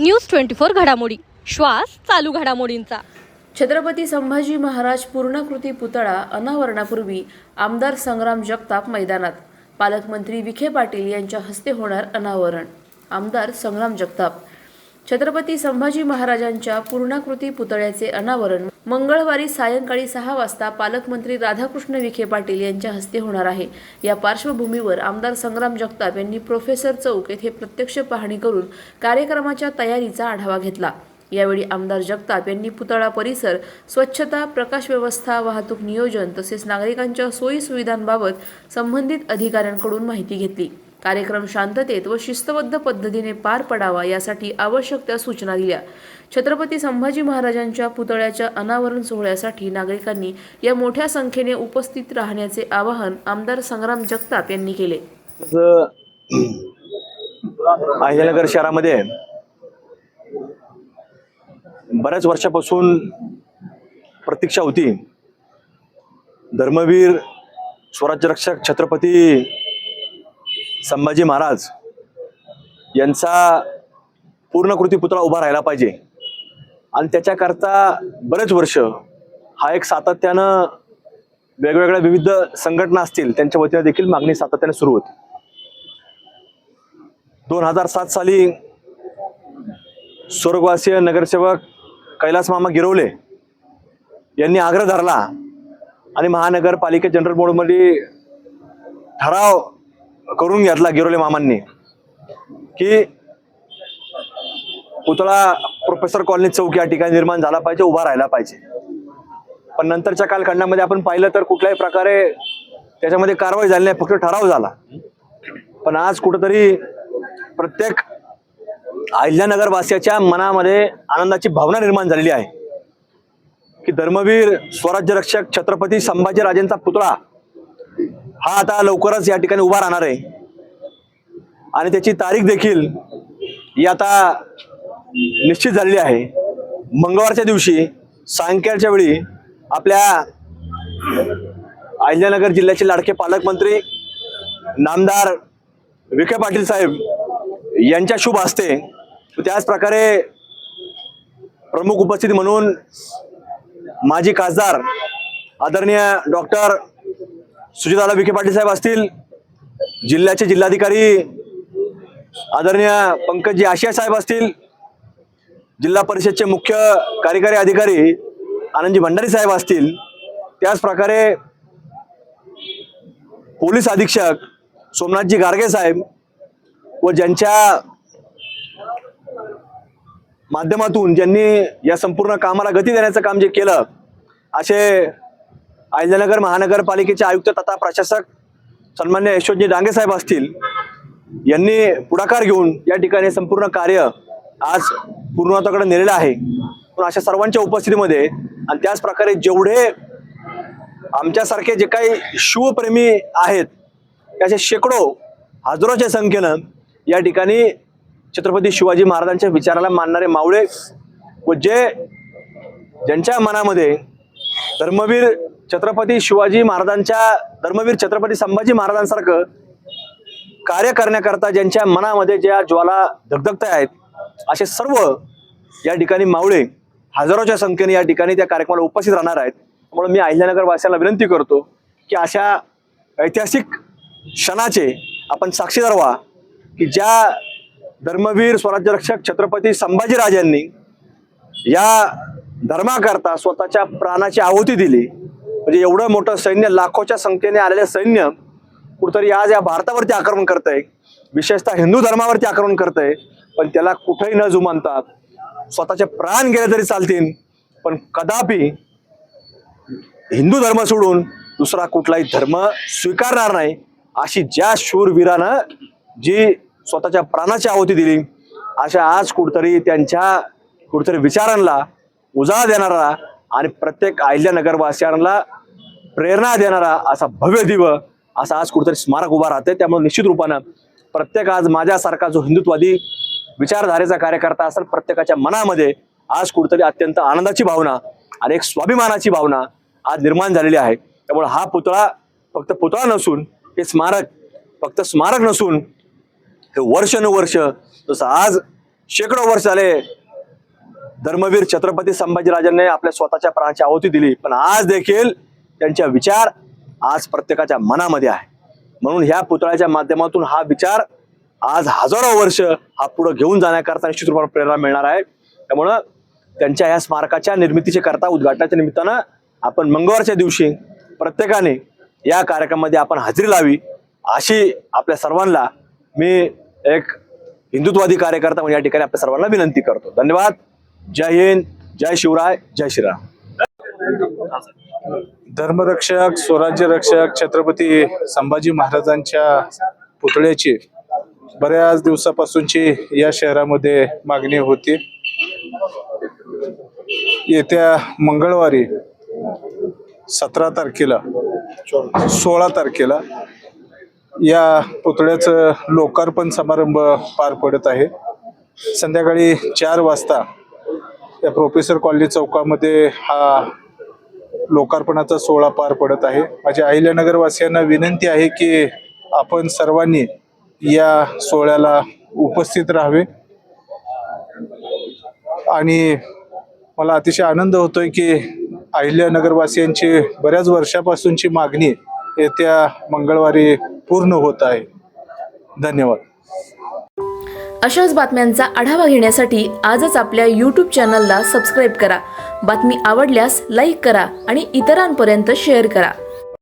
News 24 घडामोडी, श्वास चालू घडामोडींचा। छत्रपती संभाजी महाराज पूर्णाकृती पुतळा अनावरणापूर्वी आमदार संग्राम जगताप मैदानात, पालकमंत्री विखे पाटील यांच्या हस्ते होणार अनावरण। आमदार संग्राम जगताप। छत्रपती संभाजी महाराजांच्या पूर्णाकृती पुतळ्याचे अनावरण मंगळवारी सायंकाळी 6 वाजता पालकमंत्री राधाकृष्ण विखे पाटील यांच्या हस्ते होणार आहे। या पार्श्वभूमीवर आमदार संग्राम जगताप यांनी प्रोफेसर चौक येथे प्रत्यक्ष पाहणी करून कार्यक्रमाच्या तयारीचा आढावा घेतला। यावेळी आमदार जगताप यांनी पुतळा परिसर, स्वच्छता, प्रकाश व्यवस्था, वाहतूक नियोजन तसेच नागरिकांच्या सोयी सुविधांबाबत संबंधित अधिकाऱ्यांकडून माहिती घेतली। कार्यक्रम शांततेत व शिस्तबद्ध पद्धतीने पार पडावा यासाठी आवश्यक त्या सूचना दिल्या। छत्रपती संभाजी महाराजांच्या पुतळ्याच्या अनावरण सोहळ्यासाठी नागरिकांनी या मोठ्या संख्येने उपस्थित राहण्याचे आवाहन आमदार संग्राम जगताप यांनी केले। अहिल्यानगर शहरामध्ये बऱ्याच वर्षापासून प्रतीक्षा होती। धर्मवीर स्वराज्यरक्षक छत्रपती संभाजी महाराज यांचा पूर्णकृती पुतळा उभा राहिला पाहिजे आणि त्याच्याकरता बरेच वर्ष हा एक सातत्यानं वेगवेगळ्या विविध संघटना असतील त्यांच्या वतीने देखील मागणी सातत्याने सुरू होती। 2007 साली स्वर्गवासीय नगरसेवक कैलास मामा गिरवले यांनी आग्रह धरला आणि महानगरपालिका जनरल बोर्डमध्ये ठराव करून घेतला गिरवले मामांनी की पुतळा प्रोफेसर कॉलनी चौक या ठिकाणी निर्माण झाला पाहिजे, उभा राहिला पाहिजे। पण नंतरच्या कालखंडामध्ये आपण पाहिलं तर कुठल्याही प्रकारे त्याच्यामध्ये कारवाई झाली नाही, फक्त ठराव झाला। पण आज कुठेतरी प्रत्येक अहिल्यानगर वासियाच्या मनामध्ये आनंदाची भावना निर्माण झालेली आहे की धर्मवीर स्वराज्यरक्षक छत्रपती संभाजीराजेंचा पुतळा हा आता लवकरच या ठिकाणी उभा राहणार आहे आणि त्याची तारीख देखील ही आता निश्चित झालेली आहे। मंगळवारच्या दिवशी सायंकाळच्या वेळी आपल्या अहिल्यानगर जिल्ह्याचे लाडके पालकमंत्री नामदार विखे पाटील साहेब यांच्या शुभ हस्ते, त्याच प्रकारे प्रमुख उपस्थिती म्हणून माजी खासदार आदरणीय डॉक्टर सुजितदादा विखे पाटील साहेब असतील, जिल्ह्याचे जिल्हाधिकारी आदरणीय पंकजी आशिया साहेब असतील, जिल्हा परिषदचे मुख्य कार्यकारी अधिकारी आनंदजी भंडारी साहेब असतील, त्याच प्रकारे पोलीस अधीक्षक सोमनाथजी गारगे साहेब व ज्यांच्या माध्यमातून ज्यांनी या संपूर्ण कामाला गती देण्याचं काम जे केलं असे अहिल्यानगर महानगरपालिकेचे आयुक्त तथा प्रशासक सन्मान्य यशवंतजी डांगे साहेब असतील, यांनी पुढाकार घेऊन या ठिकाणी संपूर्ण कार्य आज पूर्णत्वाकडे नेलेलं आहे। पण अशा सर्वांच्या उपस्थितीमध्ये आणि त्याच प्रकारे जेवढे आमच्यासारखे जे काही शिवप्रेमी आहेत त्याचे शेकडो हजारोच्या संख्येनं या ठिकाणी छत्रपती शिवाजी महाराजांच्या विचाराला मानणारे मावळे व ज्यांच्या मनामध्ये धर्मवीर छत्रपती संभाजी महाराजांसारखं कार्य करण्याकरता ज्यांच्या मनामध्ये ज्या ज्वाला धगधगत आहेत असे सर्व या ठिकाणी मावळे हजारोच्या संख्येने या ठिकाणी त्या कार्यक्रमाला उपस्थित राहणार आहेत। त्यामुळे मी अहिल्यानगर वासियांना विनंती करतो की अशा ऐतिहासिक क्षणाचे आपण साक्षीदार व्हा की ज्या धर्मवीर स्वराज्यरक्षक छत्रपती संभाजीराजांनी या धर्माकरता स्वतःच्या प्राणाची आहुती दिली। म्हणजे एवढं मोठं सैन्य, लाखोच्या संख्येने आलेले सैन्य कुठेतरी आज या भारतावरती आक्रमण करतंय, विशेषतः हिंदू धर्मावरती आक्रमण करतंय, पण त्याला कुठेही न जुमानता स्वतःचे प्राण गेले तरी चालतील पण कदापि हिंदू धर्म सोडून दुसरा कुठलाही धर्म स्वीकारणार नाही अशी ज्या शूरवीरानं जी स्वतःच्या प्राणाची आहुती दिली, अशा आज कुठेतरी त्यांच्या विचारांना उजाळा देणारा आणि प्रत्येक अहिल्यानगरवासियांना प्रेरणा देणारा असा भव्य दिव्य असा आज कुठेतरी स्मारक उभा राहते। त्यामुळे निश्चित रूपानं प्रत्येक आज माझ्यासारखा जो हिंदुत्ववादी विचारधारेचा कार्यकर्ता असेल, प्रत्येकाच्या मनामध्ये आज कुठेतरी अत्यंत आनंदाची भावना आणि एक स्वाभिमानाची भावना आज निर्माण झालेली आहे। त्यामुळे हा पुतळा फक्त पुतळा नसून हे स्मारक फक्त स्मारक नसून हे वर्षानुवर्ष जसं आज शेकडो वर्ष झाले धर्मवीर छत्रपती संभाजीराजांनी आपल्या स्वतःच्या प्राणाची आहुती दिली, पण आज देखील त्यांचे विचार आज प्रत्येकाच्या मनामध्ये आहे. म्हणून ह्या पुतळ्याच्या माध्यमातून हा विचार आज हजारो वर्ष हा पुढे घेऊन जाण्याकरता निश्चित रूपाने प्रेरणा मिळणार आहे. त्यामुळं त्यांच्या ह्या स्मारकाच्या निर्मितीचे करता उद्घाटनाच्या निमित्तानं आपण मंगळवारच्या दिवशी प्रत्येकाने या कार्यक्रमामध्ये आपण हजेरी लावी अशी आपल्या सर्वांना मी एक हिंदुत्ववादी कार्यकर्ता म्हणून या ठिकाणी आपल्या सर्वांना विनंती करतो. धन्यवाद. जय हिंद, जय शिवराय, जय श्रीराम. धर्मरक्षक, स्वराज्य रक्षक छत्रपती संभाजी महाराजांच्या पुतळ्याची बऱ्याच दिवसापासूनची या शहरामध्ये मागणी होती. येत्या मंगळवारी 16 तारखेला या पुतळ्याचं लोकार्पण समारंभ पार पडत आहे. संध्याकाळी 4 वाजता या प्रोफेसर कॉलनी चौकामध्ये हा लोकार्पणाचा सोहळा पार पडत आहे. माझ्या अहिल्यानगर वासियांना विनंती आहे की आपण सर्वांनी या सोहळ्याला उपस्थित राहावे. आणि मला अतिशय आनंद होतोय की अहिल्यानगर वासियांची बऱ्याच वर्षापासूनची मागणी येत्या मंगळवारी पूर्ण होत आहे. धन्यवाद. अशाच बातम्यांचा आढावा घेण्यासाठी आजच आपल्या YouTube चॅनलला सबस्क्राईब करा. बातमी आवडल्यास लाईक करा आणि इतरांपर्यंत शेअर करा.